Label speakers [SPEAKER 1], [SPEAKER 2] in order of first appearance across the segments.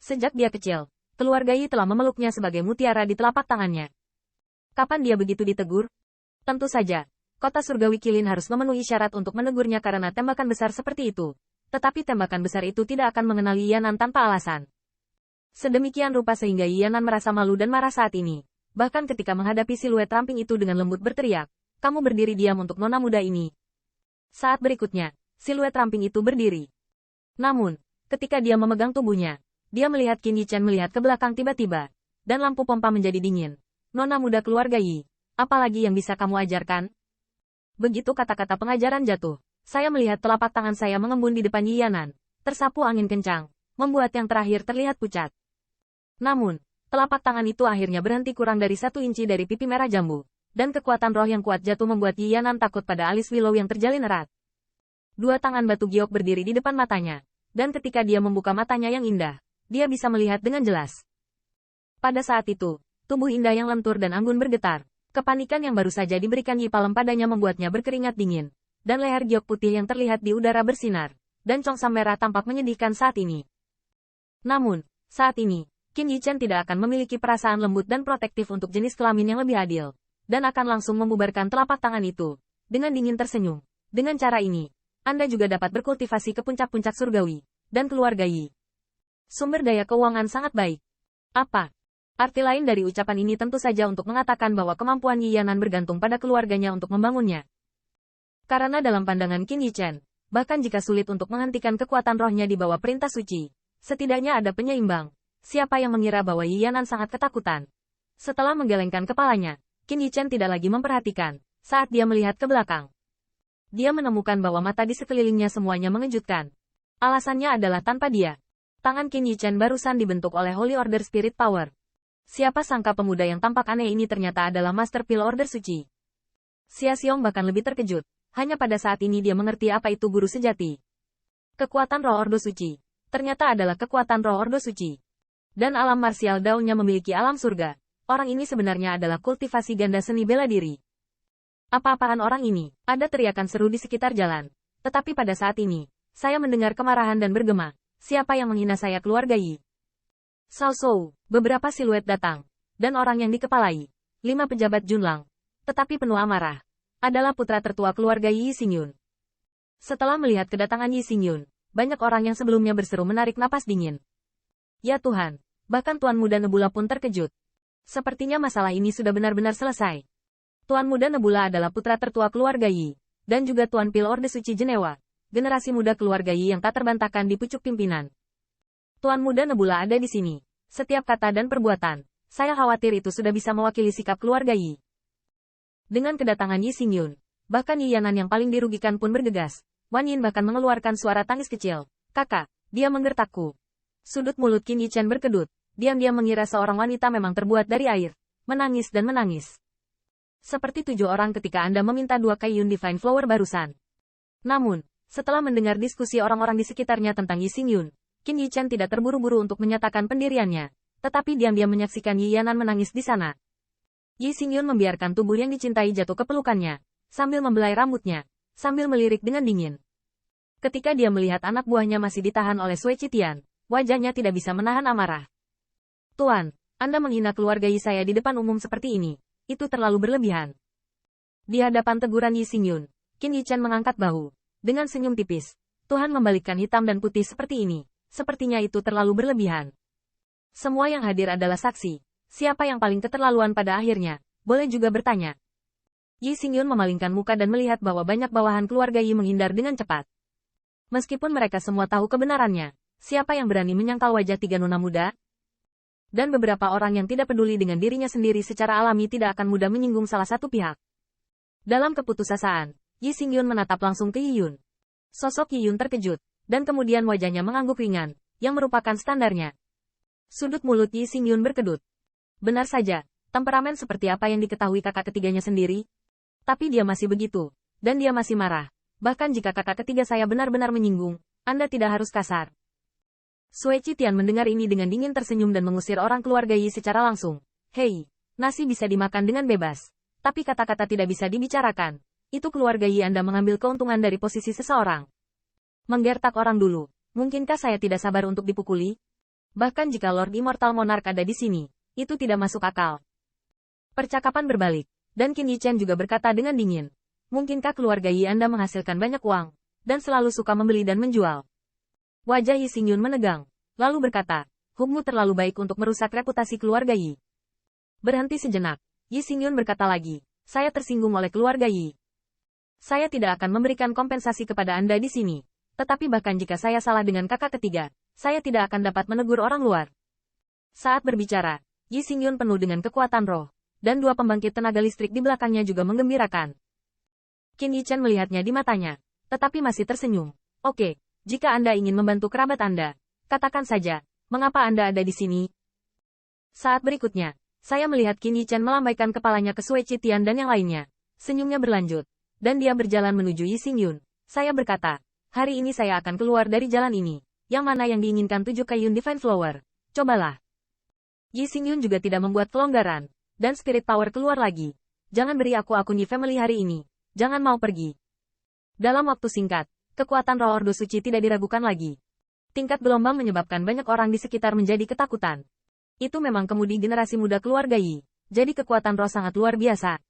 [SPEAKER 1] Sejak dia kecil, keluarga Yi telah memeluknya sebagai mutiara di telapak tangannya. Kapan dia begitu ditegur? Tentu saja, kota surgawi Kilin harus memenuhi syarat untuk menegurnya karena tembakan besar seperti itu. Tetapi tembakan besar itu tidak akan mengenali Yanan tanpa alasan. Sedemikian rupa sehingga Yanan merasa malu dan marah saat ini. Bahkan ketika menghadapi siluet ramping itu dengan lembut berteriak, "Kamu berdiri diam untuk nona muda ini." Saat berikutnya, siluet ramping itu berdiri. Namun, ketika dia memegang tubuhnya, dia melihat Qin Yichen melihat ke belakang tiba-tiba, dan lampu pompa menjadi dingin. "Nona muda keluarga Yi, apalagi yang bisa kamu ajarkan?" Begitu kata-kata pengajaran jatuh, saya melihat telapak tangan saya mengembun di depan Yi Yanan, tersapu angin kencang, membuat yang terakhir terlihat pucat. Namun, telapak tangan itu akhirnya berhenti kurang dari 1 inci dari pipi merah jambu, dan kekuatan roh yang kuat jatuh membuat Yi Yanan takut pada alis Willow yang terjalin erat. 2 tangan batu giok berdiri di depan matanya, dan ketika dia membuka matanya yang indah, dia bisa melihat dengan jelas. Pada saat itu, tubuh indah yang lentur dan anggun bergetar. Kepanikan yang baru saja diberikan Yi Palem padanya membuatnya berkeringat dingin, dan leher giok putih yang terlihat di udara bersinar, dan congsam merah tampak menyedihkan saat ini. Namun, saat ini, Qin Yichen tidak akan memiliki perasaan lembut dan protektif untuk jenis kelamin yang lebih adil, dan akan langsung membubarkan telapak tangan itu, dengan dingin tersenyum. Dengan cara ini, Anda juga dapat berkultivasi ke puncak-puncak surgawi, dan keluarga Yi. Sumber daya keuangan sangat baik. Apa? Arti lain dari ucapan ini tentu saja untuk mengatakan bahwa kemampuan Yi Yanan bergantung pada keluarganya untuk membangunnya. Karena dalam pandangan Qin Yichen, bahkan jika sulit untuk menghentikan kekuatan rohnya di bawah perintah suci, setidaknya ada penyeimbang. Siapa yang mengira bahwa Yi Yanan sangat ketakutan? Setelah menggelengkan kepalanya, Qin Yichen tidak lagi memperhatikan, saat dia melihat ke belakang. Dia menemukan bahwa mata di sekelilingnya semuanya mengejutkan. Alasannya adalah tanpa dia. Tangan Qin Yichen barusan dibentuk oleh Holy Order Spirit Power. Siapa sangka pemuda yang tampak aneh ini ternyata adalah Master Pil Order Suci. Xia Xiong bahkan lebih terkejut. Hanya pada saat ini dia mengerti apa itu guru sejati. Kekuatan roh Ordo Suci. Ternyata adalah kekuatan roh Ordo Suci. Dan alam marsial daunnya memiliki alam surga. Orang ini sebenarnya adalah kultivasi ganda seni bela diri. Apa-apaan orang ini? Ada teriakan seru di sekitar jalan. Tetapi pada saat ini, saya mendengar kemarahan dan bergema. Siapa yang menghina saya keluarga Yi? Sao, beberapa siluet datang, dan orang yang dikepalai, 5 pejabat Junlang, tetapi penuh amarah, adalah putra tertua keluarga Yi Xingyun. Setelah melihat kedatangan Yi Xingyun, banyak orang yang sebelumnya berseru menarik napas dingin. Ya Tuhan, bahkan Tuan Muda Nebula pun terkejut. Sepertinya masalah ini sudah benar-benar selesai. Tuan Muda Nebula adalah putra tertua keluarga Yi, dan juga Tuan Pil Orde Suci Jenewa, generasi muda keluarga Yi yang tak terbantahkan di pucuk pimpinan. Tuan Muda Nebula ada di sini. Setiap kata dan perbuatan, saya khawatir itu sudah bisa mewakili sikap keluarga Yi. Dengan kedatangan Yi Xingyun, bahkan Yi Yanan yang paling dirugikan pun bergegas. Wan Yin bahkan mengeluarkan suara tangis kecil. Kakak, dia menggertakku. Sudut mulut Qin Yichen berkedut. Diam-diam mengira seorang wanita memang terbuat dari air. Menangis dan menangis. Seperti 7 orang ketika Anda meminta 2 Kaiyun Divine Flower barusan. Namun, setelah mendengar diskusi orang-orang di sekitarnya tentang Yi Xingyun, Qin Yichen tidak terburu-buru untuk menyatakan pendiriannya, tetapi diam-diam menyaksikan Yi Yanan menangis di sana. Yi Xingyun membiarkan tubuh yang dicintai jatuh ke pelukannya, sambil membelai rambutnya, sambil melirik dengan dingin. Ketika dia melihat anak buahnya masih ditahan oleh Sui Qitian, wajahnya tidak bisa menahan amarah. Tuan, Anda menghina keluarga Yi saya di depan umum seperti ini, itu terlalu berlebihan. Di hadapan teguran Yi Xingyun, Qin Yichen mengangkat bahu, dengan senyum tipis. Tuhan membalikkan hitam dan putih seperti ini. Sepertinya itu terlalu berlebihan. Semua yang hadir adalah saksi. Siapa yang paling keterlaluan pada akhirnya, boleh juga bertanya. Yi Xingyun memalingkan muka dan melihat bahwa banyak bawahan keluarga Yi menghindar dengan cepat. Meskipun mereka semua tahu kebenarannya, siapa yang berani menyangkal wajah 3 nona muda? Dan beberapa orang yang tidak peduli dengan dirinya sendiri secara alami tidak akan mudah menyinggung salah satu pihak. Dalam keputusasaan, Yi Xingyun menatap langsung ke Yi Yun. Sosok Yi Yun terkejut. Dan kemudian wajahnya mengangguk ringan, yang merupakan standarnya. Sudut mulut Yi Xingyun berkedut. Benar saja, temperamen seperti apa yang diketahui kakak ketiganya sendiri? Tapi dia masih begitu, dan dia masih marah. Bahkan jika kakak ketiga saya benar-benar menyinggung, Anda tidak harus kasar. Sui Qitian mendengar ini dengan dingin tersenyum dan mengusir orang keluarga Yi secara langsung. Hei, nasi bisa dimakan dengan bebas. Tapi kata-kata tidak bisa dibicarakan. Itu keluarga Yi Anda mengambil keuntungan dari posisi seseorang. Menggertak orang dulu. Mungkinkah saya tidak sabar untuk dipukuli? Bahkan jika Lord Immortal Monarch ada di sini, itu tidak masuk akal. Percakapan berbalik, dan Qin Yichen juga berkata dengan dingin. Mungkinkah keluarga Yi Anda menghasilkan banyak uang, dan selalu suka membeli dan menjual? Wajah Yi Xingyun menegang, lalu berkata, Hubmu terlalu baik untuk merusak reputasi keluarga Yi. Berhenti sejenak, Yi Xingyun berkata lagi, saya tersinggung oleh keluarga Yi. Saya tidak akan memberikan kompensasi kepada Anda di sini. Tetapi bahkan jika saya salah dengan kakak ketiga, saya tidak akan dapat menegur orang luar. Saat berbicara, Yi Xingyun penuh dengan kekuatan roh, dan dua pembangkit tenaga listrik di belakangnya juga menggembirakan. Qin Yichen melihatnya di matanya, tetapi masih tersenyum. Oke, jika Anda ingin membantu kerabat Anda, katakan saja, mengapa Anda ada di sini? Saat berikutnya, saya melihat Qin Yichen melambaikan kepalanya ke Sui Qitian dan yang lainnya. Senyumnya berlanjut, dan dia berjalan menuju Yi Xingyun. Saya berkata, hari ini saya akan keluar dari jalan ini. Yang mana yang diinginkan 7 Kaiyun Divine Flower? Cobalah. Yi Xingyun juga tidak membuat kelonggaran, dan Spirit Power keluar lagi. Jangan beri aku akun Yi Family hari ini. Jangan mau pergi. Dalam waktu singkat, kekuatan roh Ordo Suci tidak diragukan lagi. Tingkat gelombang menyebabkan banyak orang di sekitar menjadi ketakutan. Itu memang kemudi generasi muda keluarga Yi. Jadi kekuatan roh sangat luar biasa.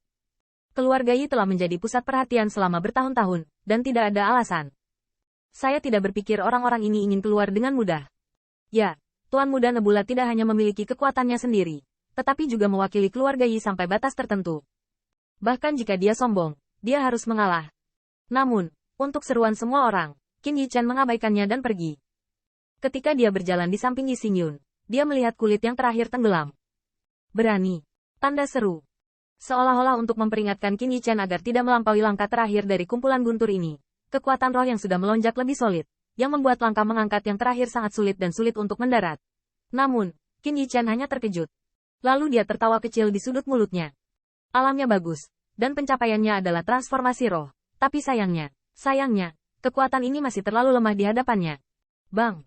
[SPEAKER 1] Keluarga Yi telah menjadi pusat perhatian selama bertahun-tahun, dan tidak ada alasan. Saya tidak berpikir orang-orang ini ingin keluar dengan mudah. Ya, Tuan Muda Nebula tidak hanya memiliki kekuatannya sendiri, tetapi juga mewakili keluarga Yi sampai batas tertentu. Bahkan jika dia sombong, dia harus mengalah. Namun, untuk seruan semua orang, Qin Yichen mengabaikannya dan pergi. Ketika dia berjalan di samping Yi Xingyun, dia melihat kulit yang terakhir tenggelam. Berani. Tanda seru. Seolah-olah untuk memperingatkan Qin Yichen agar tidak melampaui langkah terakhir dari kumpulan guntur ini. Kekuatan roh yang sudah melonjak lebih solid, yang membuat langkah mengangkat yang terakhir sangat sulit dan sulit untuk mendarat. Namun, Qin Yichen hanya terkejut. Lalu dia tertawa kecil di sudut mulutnya. Alamnya bagus, dan pencapaiannya adalah transformasi roh. Tapi sayangnya, kekuatan ini masih terlalu lemah di hadapannya. Bang!